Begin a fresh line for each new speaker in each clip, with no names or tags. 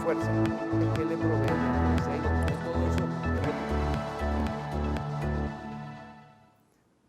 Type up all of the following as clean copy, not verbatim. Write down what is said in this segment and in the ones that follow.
fuerza es que le provee diseño, todo eso.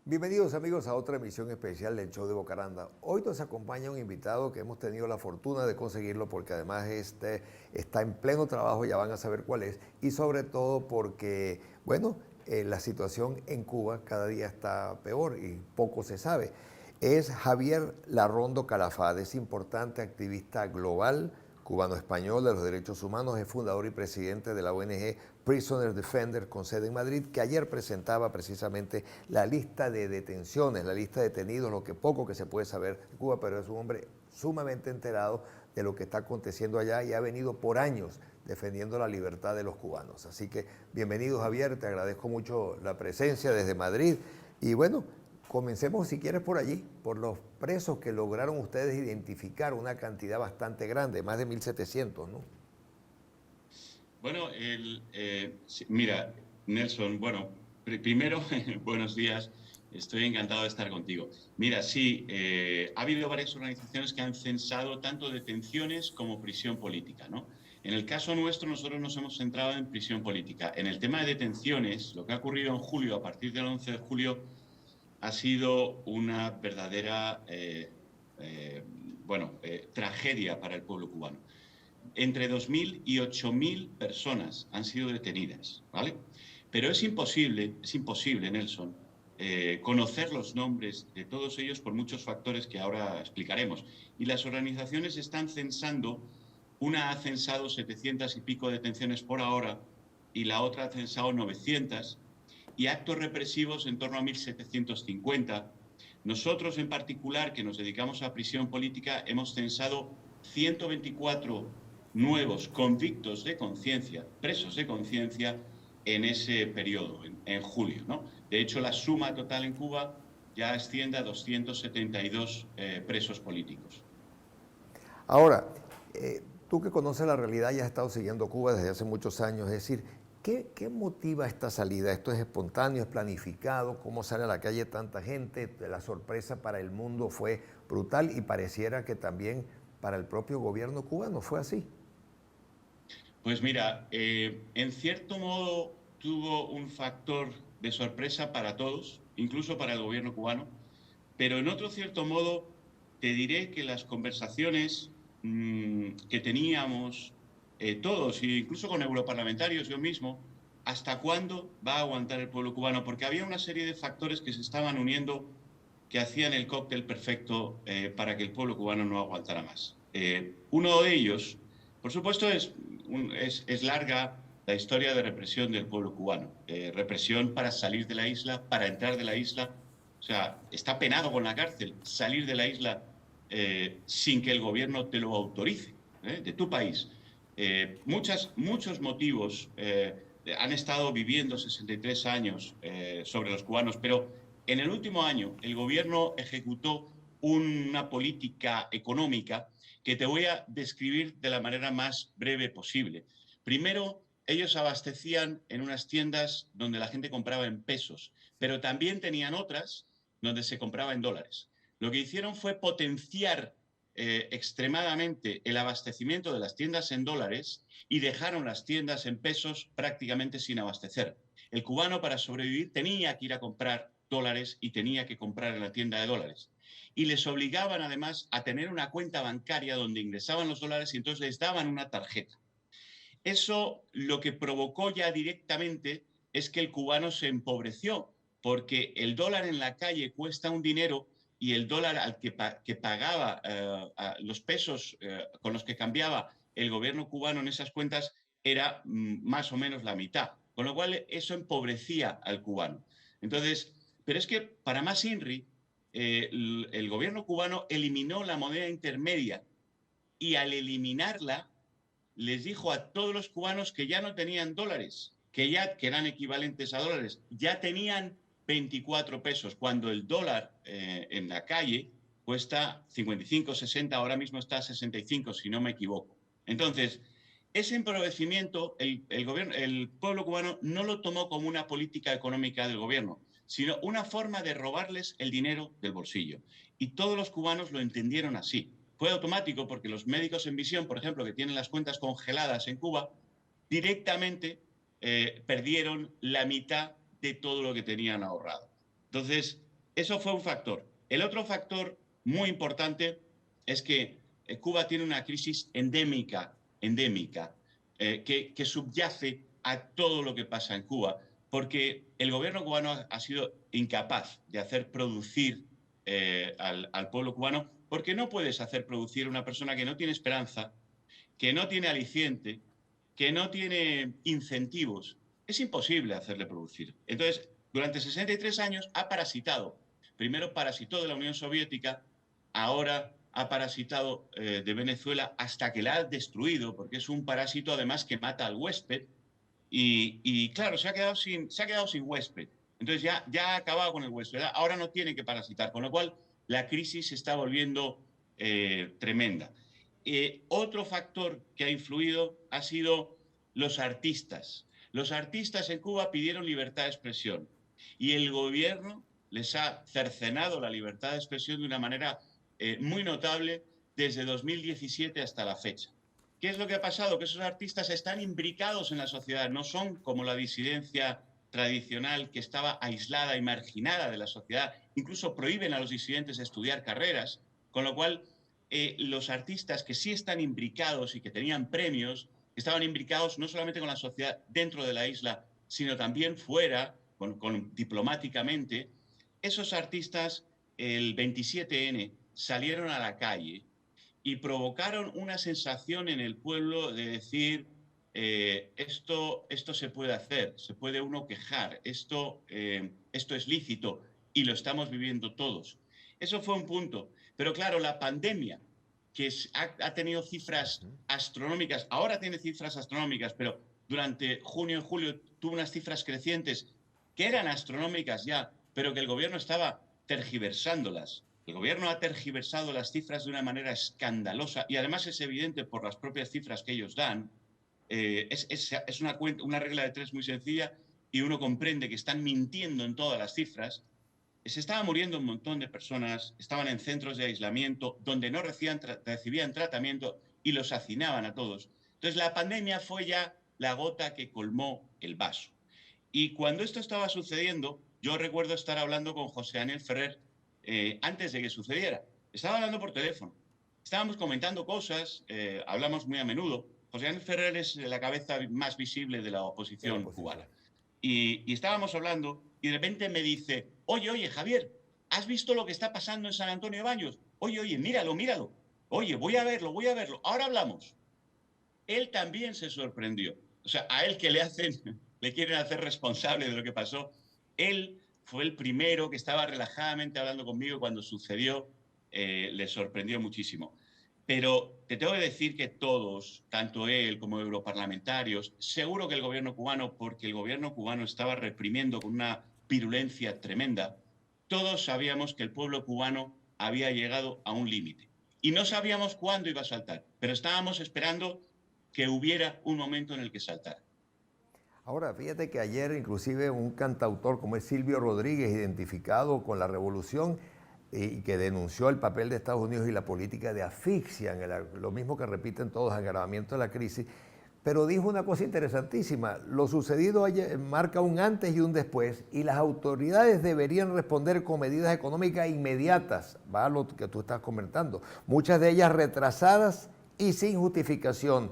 Bienvenidos amigos a otra emisión especial del Show de Bocaranda. Hoy nos acompaña un invitado que hemos tenido la fortuna de conseguirlo porque además está en pleno trabajo, ya van a saber cuál es, y sobre todo porque, bueno, la situación en Cuba cada día está peor y poco se sabe. Es Javier Larrondo Calafate, es importante activista global, cubano-español de los derechos humanos, es fundador y presidente de la ONG Prisoner Defender con sede en Madrid, que ayer presentaba precisamente la lista de detenciones, la lista de detenidos, lo que poco que se puede saber de Cuba, pero es un hombre sumamente enterado de lo que está aconteciendo allá y ha venido por años defendiendo la libertad de los cubanos. Así que bienvenido Javier, te agradezco mucho la presencia desde Madrid y bueno, comencemos si quieres por allí, por los presos que lograron ustedes identificar, una cantidad bastante grande, más de 1.700, ¿no?
Bueno, mira, Nelson, bueno, primero, buenos días, estoy encantado de estar contigo. Mira, sí, ha habido varias organizaciones que han censado tanto detenciones como prisión política, ¿no? En el caso nuestro, nosotros nos hemos centrado en prisión política. En el tema de detenciones, lo que ha ocurrido en julio, a partir del 11 de julio, ha sido una verdadera tragedia para el pueblo cubano. Entre 2.000 y 8.000 personas han sido detenidas, ¿vale? Pero es imposible, Nelson, conocer los nombres de todos ellos por muchos factores que ahora explicaremos. Y las organizaciones están censando, una ha censado 700 y pico detenciones por ahora y la otra ha censado 900, y actos represivos en torno a 1.750. Nosotros en particular, que nos dedicamos a prisión política, hemos censado 124 nuevos convictos de conciencia, presos de conciencia, en ese periodo, en julio, ¿no? De hecho, la suma total en Cuba ya asciende a 272 presos políticos.
Ahora, tú que conoces la realidad y has estado siguiendo Cuba desde hace muchos años, es decir, ¿qué motiva esta salida? ¿Esto es espontáneo, es planificado? ¿Cómo sale a la calle tanta gente? La sorpresa para el mundo fue brutal y pareciera que también para el propio gobierno cubano fue así.
Pues mira, en cierto modo tuvo un factor de sorpresa para todos, incluso para el gobierno cubano, pero en otro cierto modo te diré que las conversaciones que teníamos todos, e incluso con europarlamentarios, yo mismo, ¿hasta cuándo va a aguantar el pueblo cubano? Porque había una serie de factores que se estaban uniendo que hacían el cóctel perfecto para que el pueblo cubano no aguantara más. Uno de ellos, por supuesto, es larga la historia de represión del pueblo cubano. Represión para salir de la isla, para entrar de la isla. O sea, está penado con la cárcel salir de la isla sin que el gobierno te lo autorice, de tu país. Muchos motivos han estado viviendo 63 años sobre los cubanos, pero en el último año el gobierno ejecutó una política económica que te voy a describir de la manera más breve posible. Primero, ellos abastecían en unas tiendas donde la gente compraba en pesos, pero también tenían otras donde se compraba en dólares. Lo que hicieron fue potenciar extremadamente el abastecimiento de las tiendas en dólares y dejaron las tiendas en pesos prácticamente sin abastecer. El cubano, para sobrevivir, tenía que ir a comprar dólares y tenía que comprar en la tienda de dólares. Y les obligaban además a tener una cuenta bancaria donde ingresaban los dólares y entonces les daban una tarjeta. Eso lo que provocó ya directamente es que el cubano se empobreció, porque el dólar en la calle cuesta un dinero y el dólar al que pagaba los pesos con los que cambiaba el gobierno cubano en esas cuentas era más o menos la mitad, con lo cual eso empobrecía al cubano. Entonces, pero es que para más INRI, el gobierno cubano eliminó la moneda intermedia y al eliminarla les dijo a todos los cubanos que ya no tenían dólares, que eran equivalentes a dólares, ya tenían 24 pesos, cuando el dólar en la calle cuesta 55, 60, ahora mismo está a 65, si no me equivoco. Entonces, ese empobrecimiento, el pueblo cubano no lo tomó como una política económica del gobierno, sino una forma de robarles el dinero del bolsillo. Y todos los cubanos lo entendieron así. fue automático porque los médicos en visión, por ejemplo, que tienen las cuentas congeladas en Cuba, directamente perdieron la mitad de todo lo que tenían ahorrado. Entonces, eso fue un factor. El otro factor muy importante es que Cuba tiene una crisis endémica que subyace a todo lo que pasa en Cuba, porque el gobierno cubano ha sido incapaz de hacer producir al pueblo cubano, porque no puedes hacer producir a una persona que no tiene esperanza, que no tiene aliciente, que no tiene incentivos. Es imposible hacerle producir. Entonces, durante 63 años ha parasitado. Primero parasitó de la Unión Soviética, ahora ha parasitado de Venezuela hasta que la ha destruido, porque es un parásito además que mata al huésped. Y claro, se ha quedado sin huésped. Entonces ya ha acabado con el huésped. Ahora no tiene que parasitar, con lo cual la crisis se está volviendo tremenda. Otro factor que ha influido ha sido los artistas. Los artistas en Cuba pidieron libertad de expresión y el gobierno les ha cercenado la libertad de expresión de una manera muy notable desde 2017 hasta la fecha. ¿Qué es lo que ha pasado? Que esos artistas están imbricados en la sociedad, no son como la disidencia tradicional que estaba aislada y marginada de la sociedad. Incluso prohíben a los disidentes estudiar carreras, con lo cual los artistas que sí están imbricados y que tenían premios, estaban imbricados no solamente con la sociedad dentro de la isla, sino también fuera, diplomáticamente. Esos artistas, el 27N, salieron a la calle y provocaron una sensación en el pueblo de decir, esto se puede hacer, se puede uno quejar, esto es lícito y lo estamos viviendo todos. Eso fue un punto. Pero claro, la pandemia, que ha tenido cifras astronómicas, ahora tiene cifras astronómicas, pero durante junio y julio tuvo unas cifras crecientes que eran astronómicas ya, pero que el gobierno estaba tergiversándolas. El gobierno ha tergiversado las cifras de una manera escandalosa y además es evidente por las propias cifras que ellos dan. Es una regla de tres muy sencilla y uno comprende que están mintiendo en todas las cifras. Se estaba muriendo un montón de personas, estaban en centros de aislamiento donde no recibían tratamiento y los hacinaban a todos. Entonces la pandemia fue ya la gota que colmó el vaso. Y cuando esto estaba sucediendo, yo recuerdo estar hablando con José Daniel Ferrer antes de que sucediera. Estaba hablando por teléfono. Estábamos comentando cosas, hablamos muy a menudo. José Daniel Ferrer es la cabeza más visible de la oposición cubana. Y estábamos hablando y de repente me dice, oye, Javier, ¿has visto lo que está pasando en San Antonio de Baños? Oye, míralo. Oye, voy a verlo. Ahora hablamos. Él también se sorprendió. O sea, a él que le quieren hacer responsable de lo que pasó. Él fue el primero que estaba relajadamente hablando conmigo cuando sucedió. Le sorprendió muchísimo. Pero te tengo que decir que todos, tanto él como europarlamentarios, seguro que el gobierno cubano, porque el gobierno cubano estaba reprimiendo con una virulencia tremenda, todos sabíamos que el pueblo cubano había llegado a un límite. Y no sabíamos cuándo iba a saltar, pero estábamos esperando que hubiera un momento en el que saltara.
Ahora, fíjate que ayer inclusive un cantautor como es Silvio Rodríguez, identificado con la revolución y que denunció el papel de Estados Unidos y la política de asfixia, lo mismo que repiten todos, agravamiento de la crisis, pero dijo una cosa interesantísima: lo sucedido ayer marca un antes y un después y las autoridades deberían responder con medidas económicas inmediatas, va a lo que tú estás comentando, muchas de ellas retrasadas y sin justificación,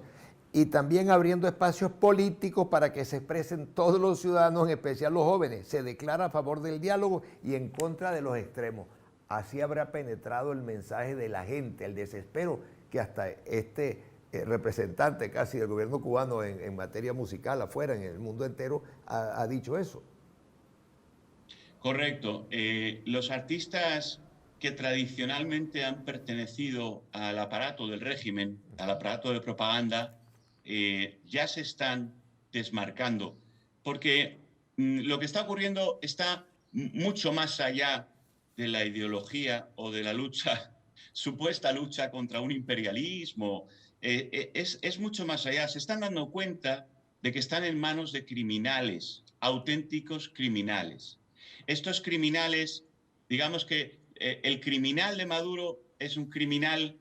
y también abriendo espacios políticos para que se expresen todos los ciudadanos, en especial los jóvenes. Se declara a favor del diálogo y en contra de los extremos. Así habrá penetrado el mensaje de la gente, el desespero que hasta este representante casi del gobierno cubano en materia musical afuera, en el mundo entero, ha dicho eso.
Correcto. Los artistas que tradicionalmente han pertenecido al aparato del régimen, al aparato de propaganda, ya se están desmarcando, porque lo que está ocurriendo está mucho más allá de la ideología o de la lucha, supuesta lucha contra un imperialismo. Es mucho más allá. Se están dando cuenta de que están en manos de criminales, auténticos criminales. Estos criminales, digamos que el criminal de Maduro es un criminal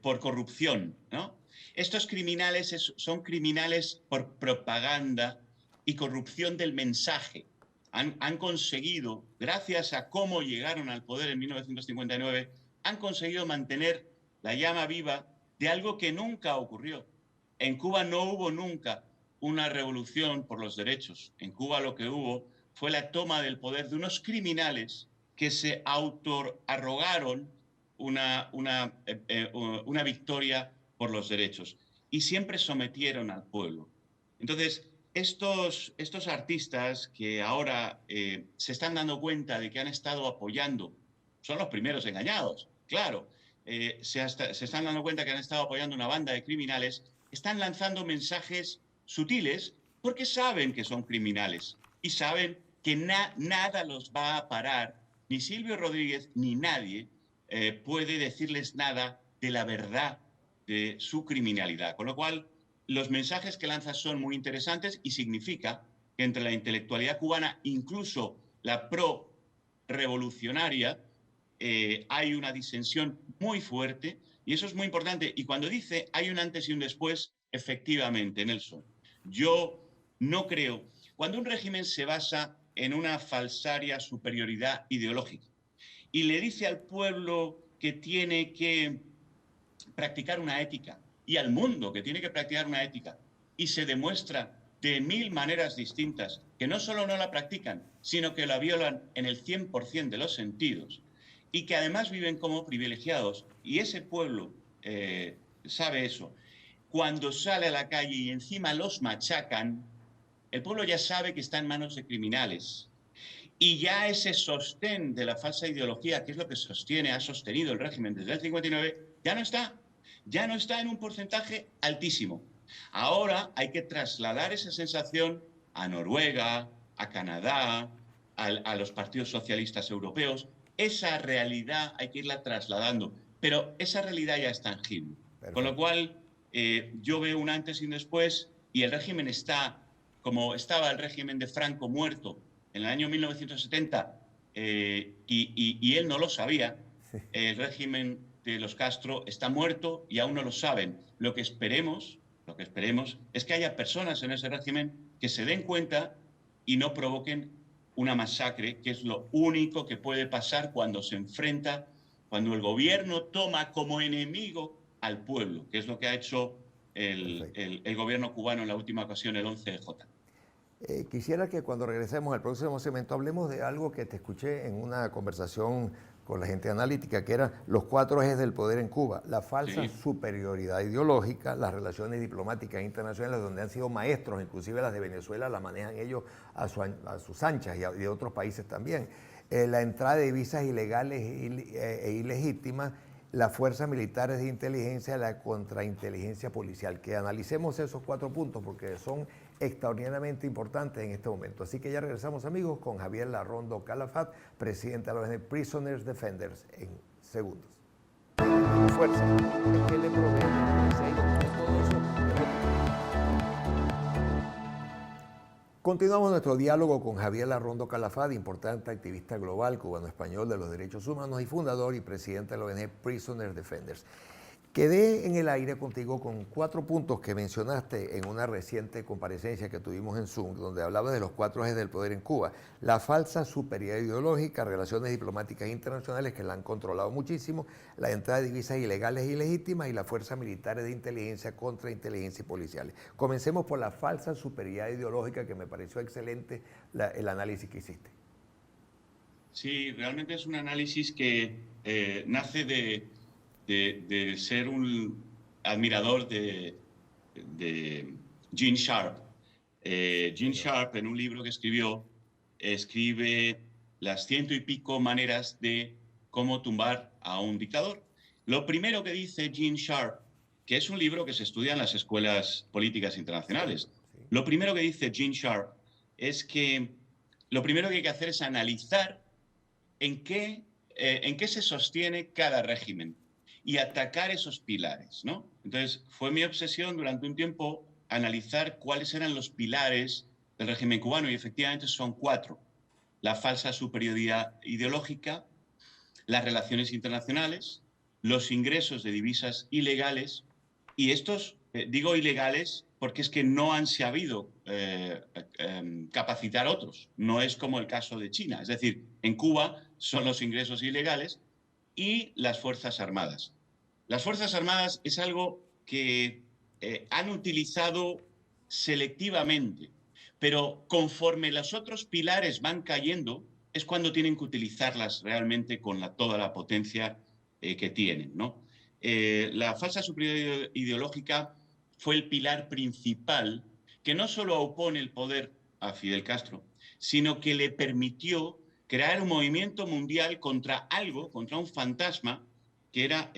por corrupción, ¿no? Estos criminales son criminales por propaganda y corrupción del mensaje. Han conseguido, gracias a cómo llegaron al poder en 1959, han conseguido mantener la llama viva de algo que nunca ocurrió. En Cuba no hubo nunca una revolución por los derechos. En Cuba lo que hubo fue la toma del poder de unos criminales que se autoarrogaron una victoria por los derechos y siempre sometieron al pueblo. Entonces, estos artistas que ahora se están dando cuenta de que han estado apoyando, son los primeros engañados, claro, se están dando cuenta que han estado apoyando una banda de criminales, están lanzando mensajes sutiles porque saben que son criminales y saben que nada los va a parar, ni Silvio Rodríguez ni nadie puede decirles nada de la verdad de su criminalidad. Con lo cual, los mensajes que lanza son muy interesantes y significa que entre la intelectualidad cubana, incluso la pro-revolucionaria, hay una disensión muy fuerte y eso es muy importante. Y cuando dice hay un antes y un después, efectivamente, Nelson, yo no creo. Cuando un régimen se basa en una falsaria superioridad ideológica y le dice al pueblo que tiene que practicar una ética y al mundo que tiene que practicar una ética y se demuestra de mil maneras distintas que no solo no la practican, sino que la violan en el 100% de los sentidos y que además viven como privilegiados y ese pueblo sabe eso. Cuando sale a la calle y encima los machacan, el pueblo ya sabe que está en manos de criminales. Y ya ese sostén de la falsa ideología, que es lo que ha sostenido el régimen desde el 59, ya no está en un porcentaje altísimo. Ahora hay que trasladar esa sensación a Noruega, a Canadá, a los partidos socialistas europeos. Esa realidad hay que irla trasladando, pero esa realidad ya es tangible.
Perfecto.
Con lo cual, yo veo un antes y un después y el régimen está, como estaba el régimen de Franco muerto en el año 1970, y él no lo sabía, el régimen de los Castro está muerto y aún no lo saben. Lo que esperemos es que haya personas en ese régimen que se den cuenta y no provoquen una masacre, que es lo único que puede pasar cuando se enfrenta, cuando el gobierno toma como enemigo al pueblo, que es lo que ha hecho el gobierno cubano en la última ocasión, el 11J.
Quisiera que cuando regresemos al próximo segmento hablemos de algo que te escuché en una conversación con la gente analítica, que eran los 4 ejes del poder en Cuba: la falsa superioridad ideológica, las relaciones diplomáticas internacionales, donde han sido maestros, inclusive las de Venezuela las manejan ellos a sus anchas y de otros países también, la entrada de divisas ilegales e ilegítimas, las fuerzas militares de inteligencia, la contrainteligencia policial. Que analicemos esos 4 puntos porque son extraordinariamente importantes en este momento. Así que ya regresamos, amigos, con Javier Larrondo Calafat, presidente de la ONG Prisoners Defenders, en segundos. Fuerza, ¿qué le provee? Todo eso. Continuamos nuestro diálogo con Javier Larrondo Calafat, importante activista global cubano-español de los derechos humanos y fundador y presidente de la ONG Prisoners Defenders. Quedé en el aire contigo con 4 puntos que mencionaste en una reciente comparecencia que tuvimos en Zoom, donde hablabas de los 4 ejes del poder en Cuba: la falsa superioridad ideológica, relaciones diplomáticas internacionales que la han controlado muchísimo, la entrada de divisas ilegales e ilegítimas y las fuerzas militares de inteligencia, contrainteligencia y policiales. Comencemos por la falsa superioridad ideológica, que me pareció excelente el análisis que hiciste.
Sí, realmente es un análisis que nace de ser un admirador de Gene Sharp. Gene Sharp, en un libro que escribe las 100 y pico maneras de cómo tumbar a un dictador. Lo primero que dice Gene Sharp, que es un libro que se estudia en las escuelas políticas internacionales, lo primero que dice Gene Sharp es que lo primero que hay que hacer es analizar en qué se sostiene cada régimen y atacar esos pilares, ¿no? Entonces, fue mi obsesión durante un tiempo analizar cuáles eran los pilares del régimen cubano y efectivamente son 4. La falsa superioridad ideológica, las relaciones internacionales, los ingresos de divisas ilegales, y estos, digo ilegales, porque es que no han sabido capacitar otros. No es como el caso de China. Es decir, en Cuba son los ingresos ilegales y las Fuerzas Armadas. Las Fuerzas Armadas es algo que han utilizado selectivamente, pero conforme los otros pilares van cayendo, es cuando tienen que utilizarlas realmente con toda la potencia que tienen, ¿no? La falsa superioridad ideológica fue el pilar principal que no solo opone el poder a Fidel Castro, sino que le permitió crear un movimiento mundial contra algo, contra un fantasma, que era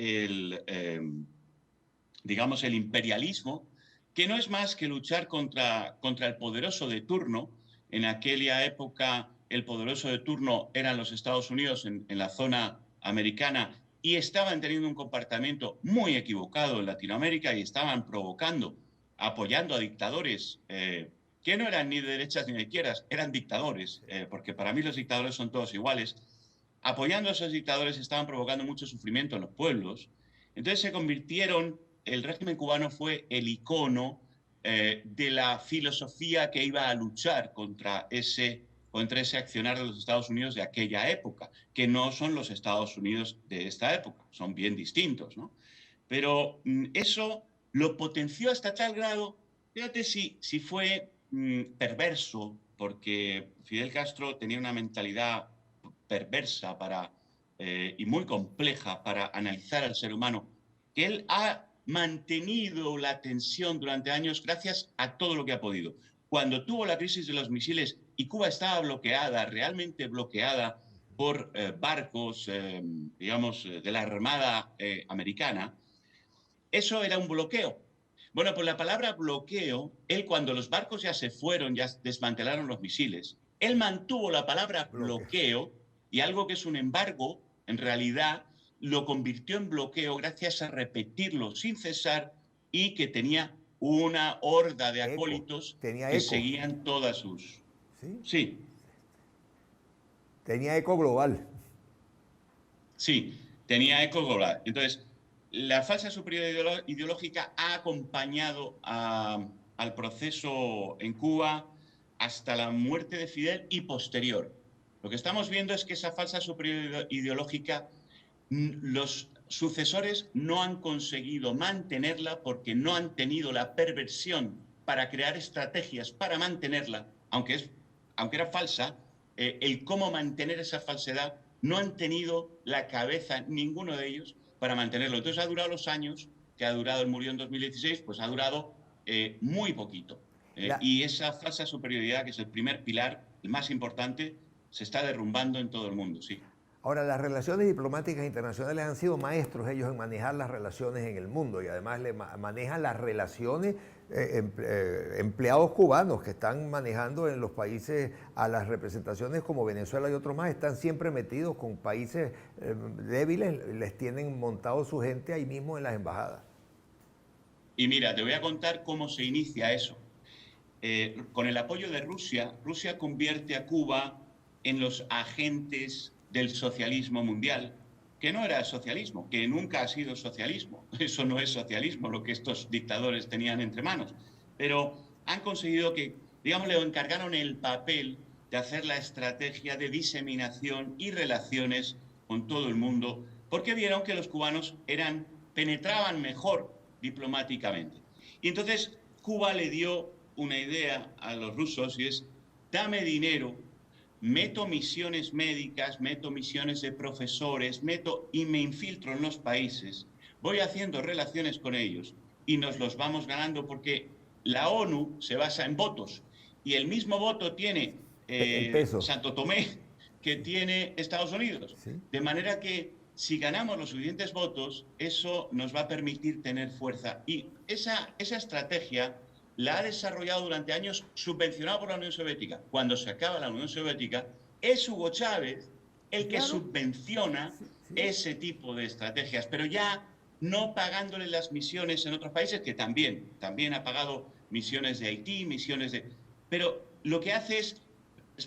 digamos, el imperialismo, que no es más que luchar contra el poderoso de turno. En aquella época, el poderoso de turno eran los Estados Unidos en la zona americana y estaban teniendo un comportamiento muy equivocado en Latinoamérica y estaban provocando, apoyando a dictadores que no eran ni de derechas ni de izquierdas, eran dictadores, porque para mí los dictadores son todos iguales. Apoyando a esos dictadores estaban provocando mucho sufrimiento en los pueblos. Entonces se convirtieron, el régimen cubano fue el icono de la filosofía que iba a luchar contra ese accionar de los Estados Unidos de aquella época, que no son los Estados Unidos de esta época, son bien distintos, ¿no? Pero eso lo potenció hasta tal grado, fíjate si fue perverso, porque Fidel Castro tenía una mentalidad perversa y muy compleja para analizar al ser humano, que él ha mantenido la tensión durante años gracias a todo lo que ha podido. Cuando tuvo la crisis de los misiles y Cuba estaba bloqueada, realmente bloqueada por barcos, digamos, de la Armada americana, eso era un bloqueo. Bueno, pues la palabra bloqueo, él cuando los barcos ya se fueron, ya desmantelaron los misiles, él mantuvo la palabra bloqueo y algo que es un embargo, en realidad lo convirtió en bloqueo gracias a repetirlo sin cesar y que tenía una horda de acólitos
tenía
que
eco.
seguían todas sus...
¿Sí?
Sí,
Tenía eco global.
sí, tenía eco global. Entonces, la falsa superioridad ideológica ha acompañado al proceso en Cuba hasta la muerte de Fidel y posterior. Lo que estamos viendo es que esa falsa superioridad ideológica, los sucesores no han conseguido mantenerla porque no han tenido la perversión para crear estrategias para mantenerla, aunque era falsa, el cómo mantener esa falsedad, no han tenido la cabeza, ninguno de ellos, para mantenerlo. Entonces ha durado los años que ha durado, él murió en 2016, pues ha durado muy poquito.
La,
Y esa falsa superioridad, que es el primer pilar, el más importante, se está derrumbando en todo el mundo, sí.
Ahora, las relaciones diplomáticas internacionales han sido maestros ellos en manejar las relaciones en el mundo y además manejan las relaciones empleados cubanos que están manejando en los países a las representaciones como Venezuela y otros más, están siempre metidos con países débiles, les tienen montado su gente ahí mismo en las embajadas.
Y mira, te voy a contar cómo se inicia eso. Con el apoyo de Rusia, Rusia convierte a Cuba en los agentes del socialismo mundial, que no era socialismo, que nunca ha sido socialismo. Eso no es socialismo, lo que estos dictadores tenían entre manos. Pero han conseguido que, digamos, le encargaron el papel de hacer la estrategia de diseminación y relaciones con todo el mundo, porque vieron que los cubanos penetraban mejor diplomáticamente. Y entonces Cuba le dio una idea a los rusos y es, dame dinero, meto misiones médicas, meto misiones de profesores, y me infiltro en los países, voy haciendo relaciones con ellos y nos los vamos ganando porque la ONU se basa en votos y el mismo voto tiene
El peso.
Santo Tomé que tiene Estados Unidos.
¿Sí?
De manera que si ganamos los suficientes votos, eso nos va a permitir tener fuerza. Y esa estrategia la ha desarrollado durante años subvencionado por la Unión Soviética. Cuando se acaba la Unión Soviética, es Hugo Chávez el que subvenciona ese tipo de estrategias, pero ya no pagándole las misiones en otros países, que también ha pagado misiones de Haití, Pero lo que hace es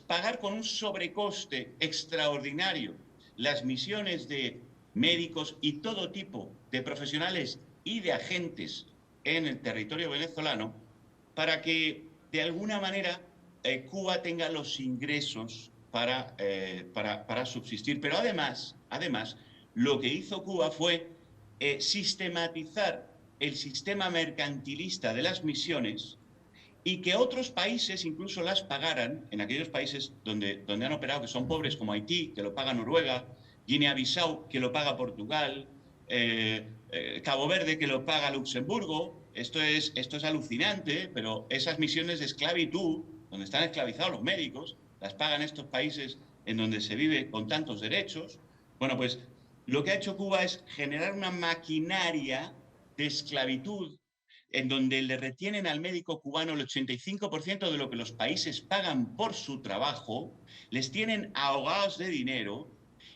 pagar con un sobrecoste extraordinario las misiones de médicos y todo tipo de profesionales y de agentes en el territorio venezolano para que de alguna manera Cuba tenga los ingresos para subsistir. Pero además, lo que hizo Cuba fue sistematizar el sistema mercantilista de las misiones y que otros países incluso las pagaran, en aquellos países donde han operado, que son pobres, como Haití, que lo paga Noruega, Guinea-Bissau, que lo paga Portugal, Cabo Verde, que lo paga Luxemburgo. Esto es alucinante, pero esas misiones de esclavitud, donde están esclavizados los médicos, las pagan estos países en donde se vive con tantos derechos. Bueno, pues lo que ha hecho Cuba es generar una maquinaria de esclavitud en donde le retienen al médico cubano el 85% de lo que los países pagan por su trabajo, les tienen ahogados de dinero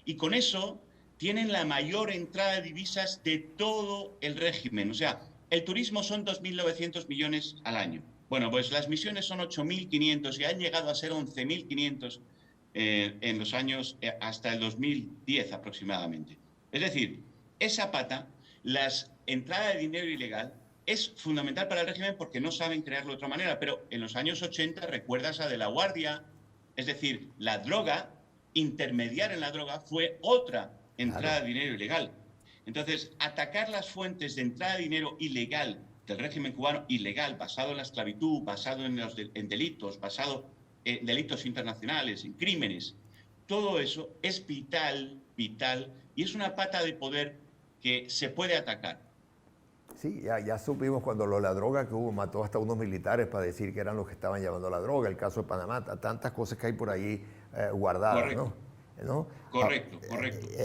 y con eso tienen la mayor entrada de divisas de todo el régimen. O sea, el turismo son 2.900 millones al año. Bueno, pues las misiones son 8.500 y han llegado a ser 11.500 en los años hasta el 2010 aproximadamente. Es decir, esa pata, las entradas de dinero ilegal, es fundamental para el régimen porque no saben crearlo de otra manera, pero en los años 80 recuerdas a De la Guardia, es decir, la droga, intermediar en la droga fue otra entrada de dinero ilegal. Entonces, atacar las fuentes de entrada de dinero ilegal del régimen cubano, ilegal, basado en la esclavitud, basado en delitos, basado en delitos internacionales, en crímenes, todo eso es vital, y es una pata de poder que se puede atacar.
Sí, ya supimos cuando la droga que hubo mató hasta unos militares para decir que eran los que estaban llevando la droga, el caso de Panamá, tantas cosas que hay por ahí guardadas,
Correcto.
¿no?
Correcto.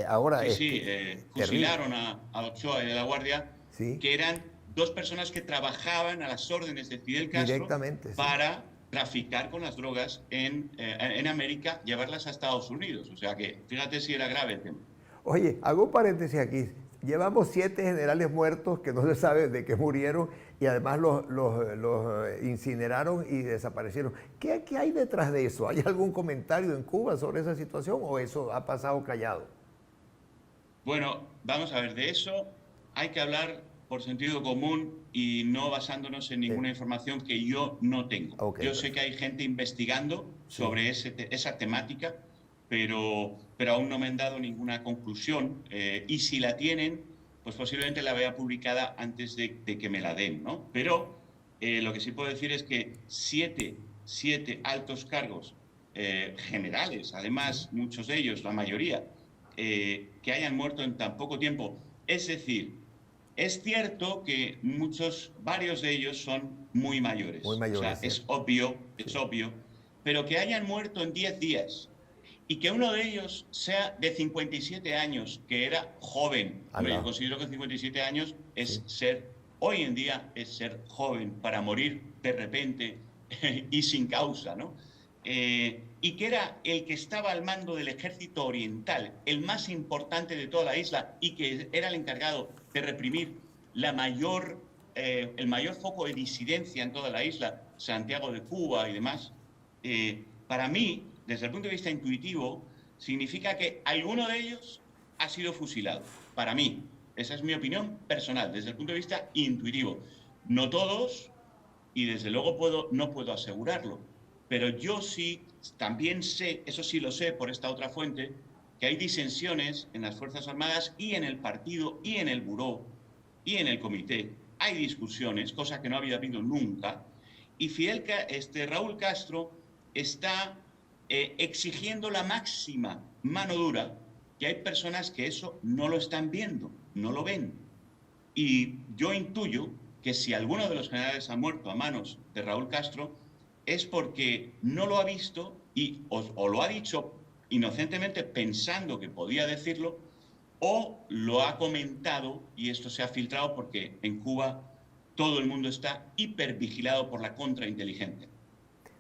Ahora,
Sí,
terrible.
fusilaron a Ochoa y de la Guardia,
Sí,
que eran dos personas que trabajaban a las órdenes de Fidel Castro
directamente, sí.
para traficar con las drogas en América, llevarlas a Estados Unidos. O sea que, fíjate si era grave el tema.
Oye, hago un paréntesis aquí. Llevamos 7 generales muertos que no se sabe de qué murieron y además los incineraron y desaparecieron. ¿Qué hay detrás de eso? ¿Hay algún comentario en Cuba sobre esa situación o eso ha pasado callado?
Bueno, vamos a ver, de eso hay que hablar por sentido común y no basándonos en
Eh,
ninguna información que yo no tengo.
ok,
Yo sé que hay
perfecto.
gente investigando
Sí,
sobre esa temática, pero aún no me han dado ninguna conclusión y si la tienen, pues posiblemente la vea publicada antes de que me la den, ¿no? Pero lo que sí puedo decir es que siete altos cargos generales,
sí.
además muchos de ellos, la mayoría, que hayan muerto en tan poco tiempo. Es decir, es cierto que varios de ellos son muy
Muy
mayores, o sea,
mayores, ¿cierto?
es
Sí.
obvio, pero que hayan muerto en 10 días y que uno de ellos sea de 57 años, que era joven.
Al
Hombre, yo
lado.
considero que 57 años
Sí.
hoy en día, es ser joven para morir de repente y sin causa, ¿no? Y que era el que estaba al mando del ejército oriental, el más importante de toda la isla y que era el encargado de reprimir el mayor foco de disidencia en toda la isla, Santiago de Cuba y demás, para mí, desde el punto de vista intuitivo, significa que alguno de ellos ha sido fusilado. Para mí, esa es mi opinión personal, desde el punto de vista intuitivo. No todos, y desde luego no puedo asegurarlo, pero yo sí, también sé, eso sí lo sé por esta otra fuente, que hay disensiones en las Fuerzas Armadas y en el partido y en el buró y en el comité. Hay discusiones, cosa que no había habido nunca, y Raúl Castro está exigiendo la máxima mano dura, que hay personas que eso no lo están viendo, no lo ven. Y yo intuyo que si alguno de los generales ha muerto a manos de Raúl Castro es porque no lo ha visto o lo ha dicho inocentemente pensando que podía decirlo o lo ha comentado y esto se ha filtrado porque en Cuba todo el mundo está hipervigilado por la contrainteligencia.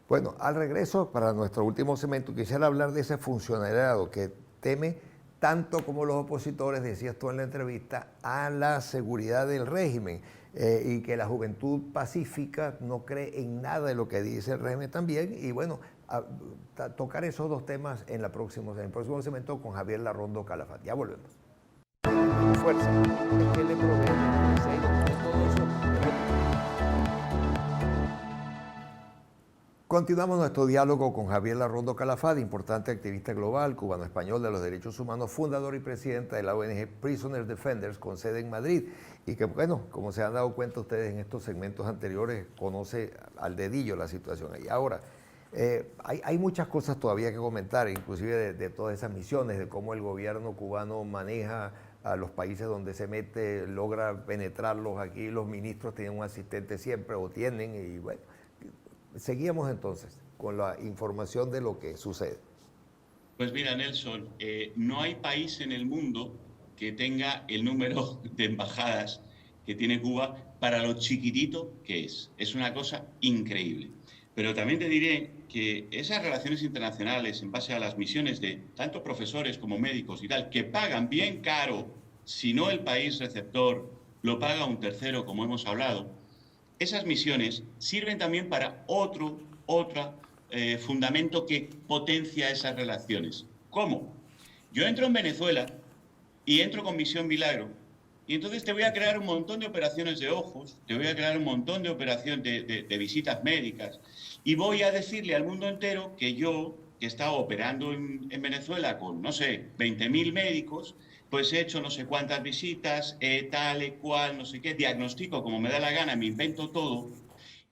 Bueno, al regreso, para nuestro último segmento, quisiera hablar de ese funcionariado que teme, tanto como los opositores, decías tú en la entrevista, a la seguridad del régimen y que la juventud pacífica no cree en nada de lo que dice el régimen también. Y bueno, tocar esos dos temas en el próximo segmento con Javier Larrondo Calafat. Ya volvemos. fuerza, es que le proveen. Todo eso. Continuamos nuestro diálogo con Javier Larrondo Calafate, importante activista global, cubano-español de los derechos humanos, fundador y presidenta de la ONG Prisoner Defenders, con sede en Madrid, y que, bueno, como se han dado cuenta ustedes en estos segmentos anteriores, conoce al dedillo la situación ahí. Ahora, hay muchas cosas todavía que comentar, inclusive de todas esas misiones, de cómo el gobierno cubano maneja a los países donde se mete, logra penetrarlos. Aquí los ministros tienen un asistente siempre, o tienen, y bueno. Seguíamos entonces con la información de lo que sucede.
Pues mira, Nelson, no hay país en el mundo que tenga el número de embajadas que tiene Cuba para lo chiquitito que es. Es una cosa increíble. Pero también te diré que esas relaciones internacionales, en base a las misiones de tanto profesores como médicos y tal, que pagan bien caro, si no el país receptor lo paga un tercero, como hemos hablado, esas misiones sirven también para otro fundamento que potencia esas relaciones. ¿Cómo? Yo entro en Venezuela y entro con Misión Milagro, y entonces te voy a crear un montón de operaciones de ojos, te voy a crear un montón de operaciones de visitas médicas, y voy a decirle al mundo entero que yo, que he estado operando en Venezuela con, no sé, 20.000 médicos, pues he hecho no sé cuántas visitas, tal, cual, no sé qué, diagnostico como me da la gana, me invento todo,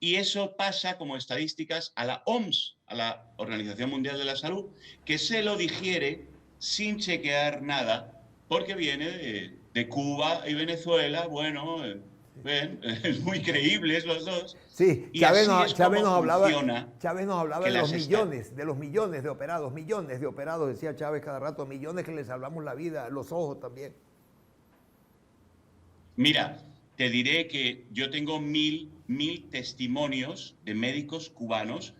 y eso pasa como estadísticas a la OMS, a la Organización Mundial de la Salud, que se lo digiere sin chequear nada, porque viene de Cuba y Venezuela, bueno, ven, muy creíbles los dos,
Sí,
y así es como
Chávez nos hablaba
que
de los millones de operados, decía Chávez cada rato, millones que les salvamos la vida, los ojos también.
Mira, te diré que yo tengo mil testimonios de médicos cubanos.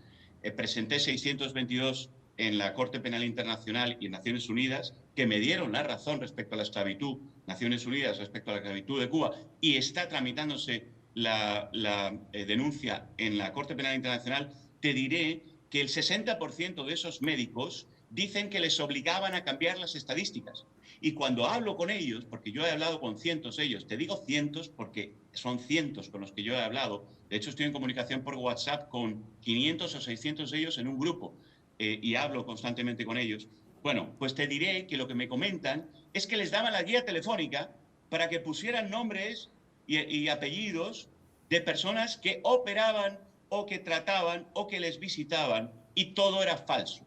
Presenté 622 en la Corte Penal Internacional y en Naciones Unidas, que me dieron la razón respecto a la esclavitud, Naciones Unidas respecto a la esclavitud de Cuba, y está tramitándose la denuncia en la Corte Penal Internacional. Te diré que el 60% de esos médicos dicen que les obligaban a cambiar las estadísticas. Y cuando hablo con ellos, porque yo he hablado con cientos de ellos, te digo cientos porque son cientos con los que yo he hablado, de hecho estoy en comunicación por WhatsApp con 500 o 600 de ellos en un grupo, y hablo constantemente con ellos. Bueno, pues te diré que lo que me comentan es que les daban la guía telefónica para que pusieran nombres y apellidos de personas que operaban o que trataban o que les visitaban, y todo era falso.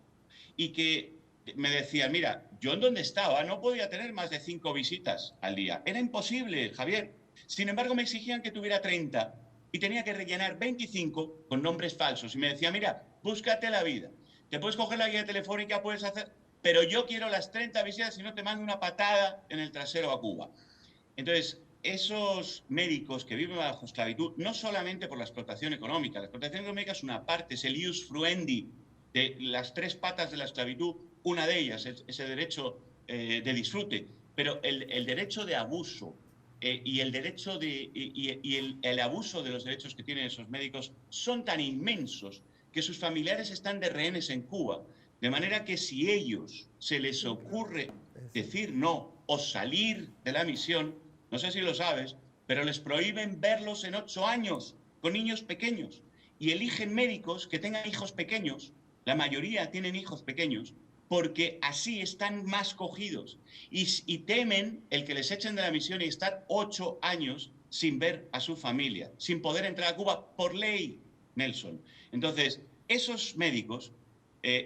Y que me decían, mira, yo en donde estaba no podía tener más de 5 visitas al día. Era imposible, Javier. Sin embargo, me exigían que tuviera 30 y tenía que rellenar 25 con nombres falsos. Y me decía, mira, búscate la vida. Te puedes coger la guía telefónica, puedes hacer, pero yo quiero las 30 visitas y no te mando una patada en el trasero a Cuba. Entonces, esos médicos que viven bajo esclavitud, no solamente por la explotación económica es una parte, es el ius fruendi de las 3 patas de la esclavitud, una de ellas es ese derecho de disfrute, pero el derecho de abuso y el derecho el abuso de los derechos que tienen esos médicos son tan inmensos que sus familiares están de rehenes en Cuba, de manera que si ellos se les ocurre decir no o salir de la misión, no sé si lo sabes, pero les prohíben verlos en 8 años con niños pequeños, y eligen médicos que tengan hijos pequeños. La mayoría tienen hijos pequeños porque así están más cogidos y temen el que les echen de la misión y estar 8 años sin ver a su familia, sin poder entrar a Cuba por ley, Nelson. Entonces, esos médicos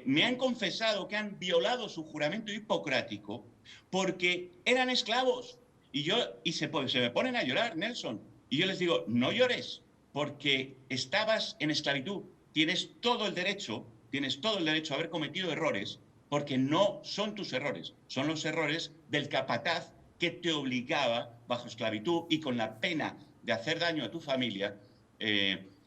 me han confesado que han violado su juramento hipocrático porque eran esclavos. Y se me ponen a llorar, Nelson. Y yo les digo, no llores, porque estabas en esclavitud. Tienes todo el derecho a haber cometido errores, porque no son tus errores, son los errores del capataz que te obligaba bajo esclavitud y con la pena de hacer daño a tu familia,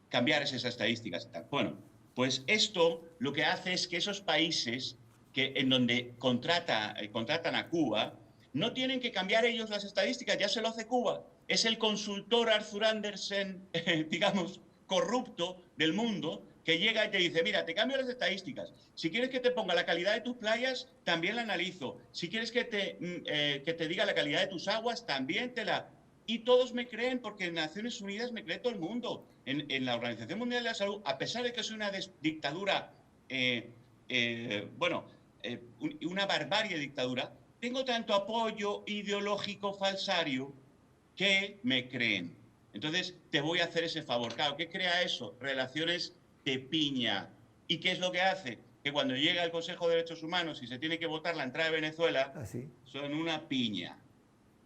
cambiar esas estadísticas. Bueno, pues esto lo que hace es que esos países en donde contratan a Cuba, no tienen que cambiar ellos las estadísticas, ya se lo hace Cuba. Es el consultor Arthur Andersen, digamos, corrupto del mundo que llega y te dice, mira, te cambio las estadísticas. Si quieres que te ponga la calidad de tus playas, también la analizo. Si quieres que te diga la calidad de tus aguas, también te la... Y todos me creen, porque en Naciones Unidas me cree todo el mundo. En la Organización Mundial de la Salud, a pesar de que es una dictadura, bueno, una barbarie dictadura, tengo tanto apoyo ideológico falsario que me creen. Entonces, te voy a hacer ese favor. Claro, ¿qué crea eso? Relaciones de piña. ¿Y qué es lo que hace? Que cuando llega el Consejo de Derechos Humanos y se tiene que votar la entrada de Venezuela,
Así.
son una piña.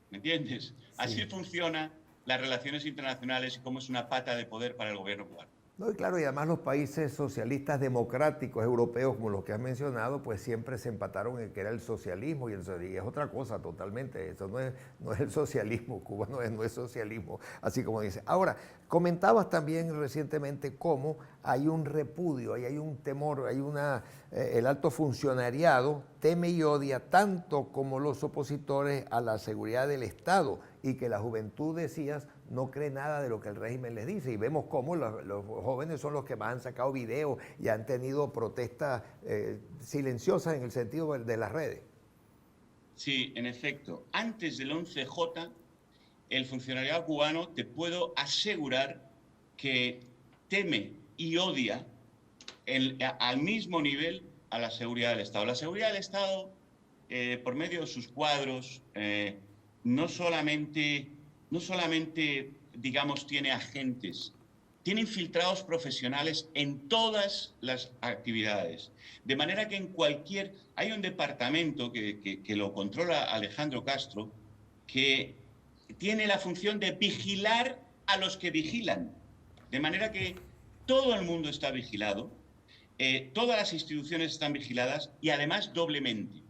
¿Me entiendes? Así
Sí.
funcionan las relaciones internacionales y cómo es una pata de poder para el gobierno cubano.
No, y claro, y además los países socialistas democráticos europeos, como los que has mencionado, pues siempre se empataron en que era el socialismo y es otra cosa totalmente. Eso no es el socialismo, Cuba no es socialismo, así como dice. Ahora, comentabas también recientemente cómo hay un repudio, hay un temor, el alto funcionariado teme y odia tanto como los opositores a la seguridad del Estado y que la juventud, decías, no cree nada de lo que el régimen les dice. Y vemos cómo los jóvenes son los que más han sacado videos y han tenido protestas silenciosas en el sentido de las redes.
Sí, en efecto. Antes del 11J, el funcionariado cubano, te puedo asegurar que teme y odia al mismo nivel a la seguridad del Estado. La seguridad del Estado, por medio de sus cuadros, no solamente, digamos, tiene agentes, tiene infiltrados profesionales en todas las actividades. De manera que hay un departamento que lo controla Alejandro Castro, que tiene la función de vigilar a los que vigilan. De manera que todo el mundo está vigilado, todas las instituciones están vigiladas y además doblemente.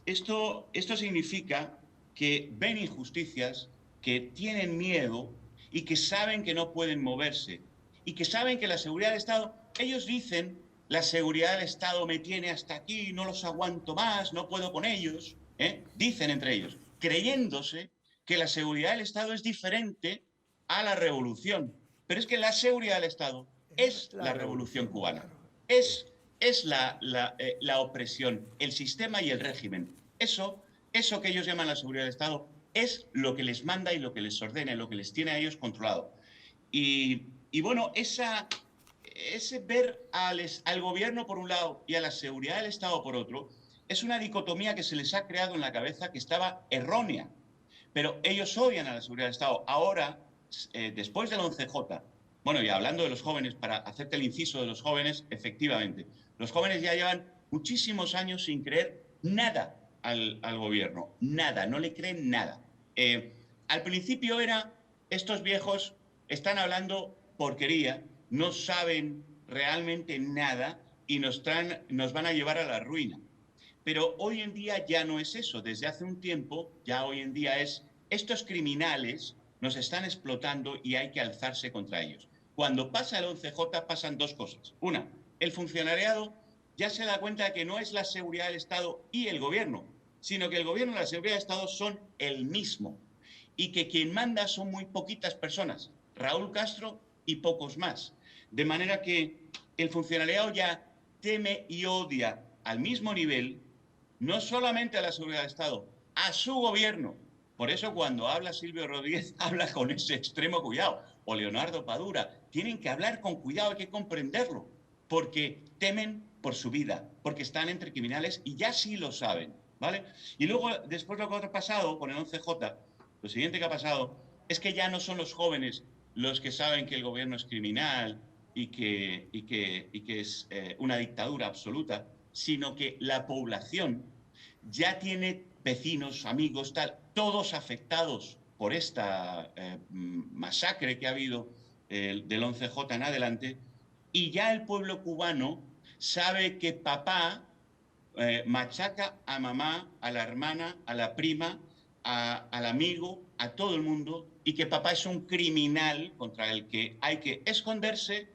Esto significa que ven injusticias, que tienen miedo y que saben que no pueden moverse y que saben que la seguridad del Estado, ellos dicen, la seguridad del Estado me tiene hasta aquí, no los aguanto más, no puedo con ellos, dicen entre ellos, creyéndose que la seguridad del Estado es diferente a la revolución. Pero es que la seguridad del Estado es la revolución cubana.
Claro.
Es la opresión, el sistema y el régimen. Eso que ellos llaman la seguridad del Estado es lo que les manda y lo que les ordena, lo que les tiene a ellos controlado. Y bueno, ese ver al gobierno por un lado y a la seguridad del Estado por otro, es una dicotomía que se les ha creado en la cabeza que estaba errónea. Pero ellos odian a la seguridad del Estado. Ahora, después del 11J, bueno, y hablando de los jóvenes, para hacerte el inciso de los jóvenes, efectivamente, los jóvenes ya llevan muchísimos años sin creer nada al gobierno, nada, no le creen nada. Al principio estos viejos están hablando porquería, no saben realmente nada y nos van a llevar a la ruina. Pero hoy en día ya no es eso. Desde hace un tiempo, ya hoy en día estos criminales nos están explotando y hay que alzarse contra ellos. Cuando pasa el 11J pasan dos cosas. Una, el funcionariado ya se da cuenta de que no es la seguridad del Estado y el gobierno, sino que el gobierno y la seguridad del Estado son el mismo y que quien manda son muy poquitas personas, Raúl Castro y pocos más. De manera que el funcionariado ya teme y odia al mismo nivel no solamente a la seguridad del Estado, a su gobierno. Por eso cuando habla Silvio Rodríguez, habla con ese extremo cuidado. O Leonardo Padura, tienen que hablar con cuidado, hay que comprenderlo, porque temen por su vida, porque están entre criminales y ya sí lo saben, ¿vale? Y luego, después lo que ha pasado con el 11J, lo siguiente que ha pasado es que ya no son los jóvenes los que saben que el gobierno es criminal y que es una dictadura absoluta, sino que la población ya tiene vecinos, amigos, todos afectados por esta masacre que ha habido del 11J en adelante, y ya el pueblo cubano sabe que papá machaca a mamá, a la hermana, a la prima, al amigo, a todo el mundo, y que papá es un criminal contra el que hay que esconderse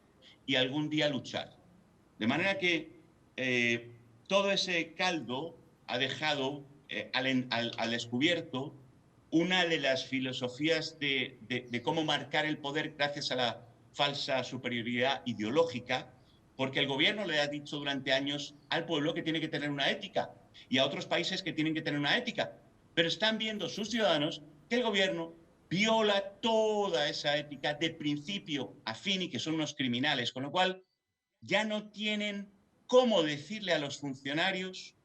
y algún día luchar. De manera que todo ese caldo ha dejado al descubierto una de las filosofías de cómo marcar el poder gracias a falsa superioridad ideológica, porque el gobierno le ha dicho durante años al pueblo que tiene que tener una ética y a otros países que tienen que tener una ética, pero están viendo sus ciudadanos que el gobierno viola toda esa ética de principio a fin y que son unos criminales, con lo cual ya no tienen cómo decirle a los funcionarios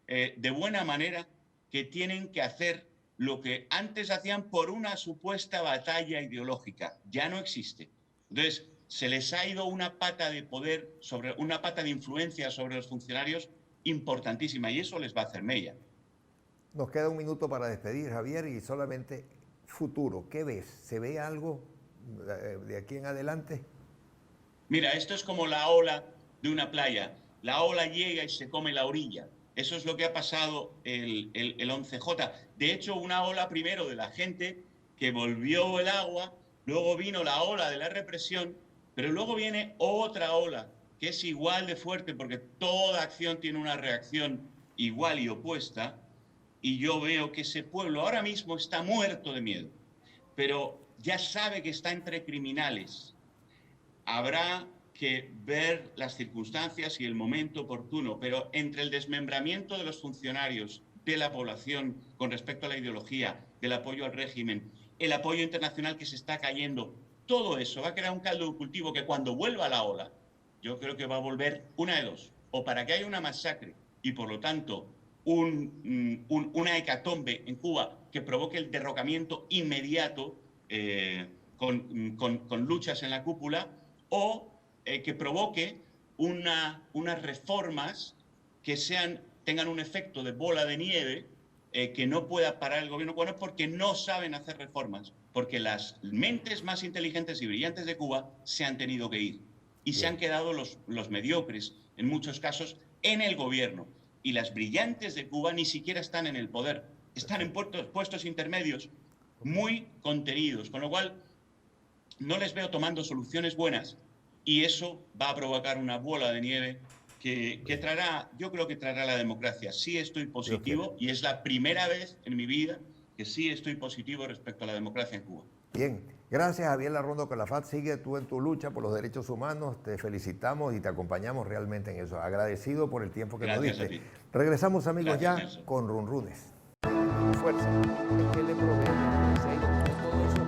de buena manera que tienen que hacer lo que antes hacían por una supuesta batalla ideológica. Ya no existe. Entonces, se les ha ido una pata de poder, una pata de influencia sobre los funcionarios importantísima, y eso les va a hacer mella.
Nos queda un minuto para despedir, Javier, y solamente futuro. ¿Qué ves? ¿Se ve algo de aquí en adelante?
Mira, esto es como la ola de una playa. La ola llega y se come la orilla. Eso es lo que ha pasado el 11J. De hecho, una ola primero de la gente que volvió el agua, luego vino la ola de la represión, pero luego viene otra ola que es igual de fuerte porque toda acción tiene una reacción igual y opuesta. Y yo veo que ese pueblo ahora mismo está muerto de miedo, pero ya sabe que está entre criminales. Habrá que ver las circunstancias y el momento oportuno, pero entre el desmembramiento de los funcionarios, de la población con respecto a la ideología, del apoyo al régimen, el apoyo internacional que se está cayendo, todo eso va a crear un caldo de cultivo que cuando vuelva la ola, yo creo que va a volver una de dos, o para que haya una masacre y por lo tanto una hecatombe en Cuba que provoque el derrocamiento inmediato con luchas en la cúpula, o que provoque unas reformas que tengan un efecto de bola de nieve que no pueda parar el gobierno cubano porque no saben hacer reformas, porque las mentes más inteligentes y brillantes de Cuba se han tenido que ir y se han quedado los mediocres, en muchos casos, en el gobierno. Y las brillantes de Cuba ni siquiera están en el poder, están en puestos intermedios muy contenidos, con lo cual no les veo tomando soluciones buenas y eso va a provocar una bola de nieve que traerá, yo creo que traerá la democracia. Sí estoy positivo y es la primera vez en mi vida que sí estoy positivo respecto a la democracia en Cuba.
Bien, gracias Javier Larrondo Calafat, sigue tú en tu lucha por los derechos humanos, te felicitamos y te acompañamos realmente en eso. Agradecido por el tiempo que nos diste. Regresamos amigos ya con Runrunes. Fuerza, es que le provee, todo eso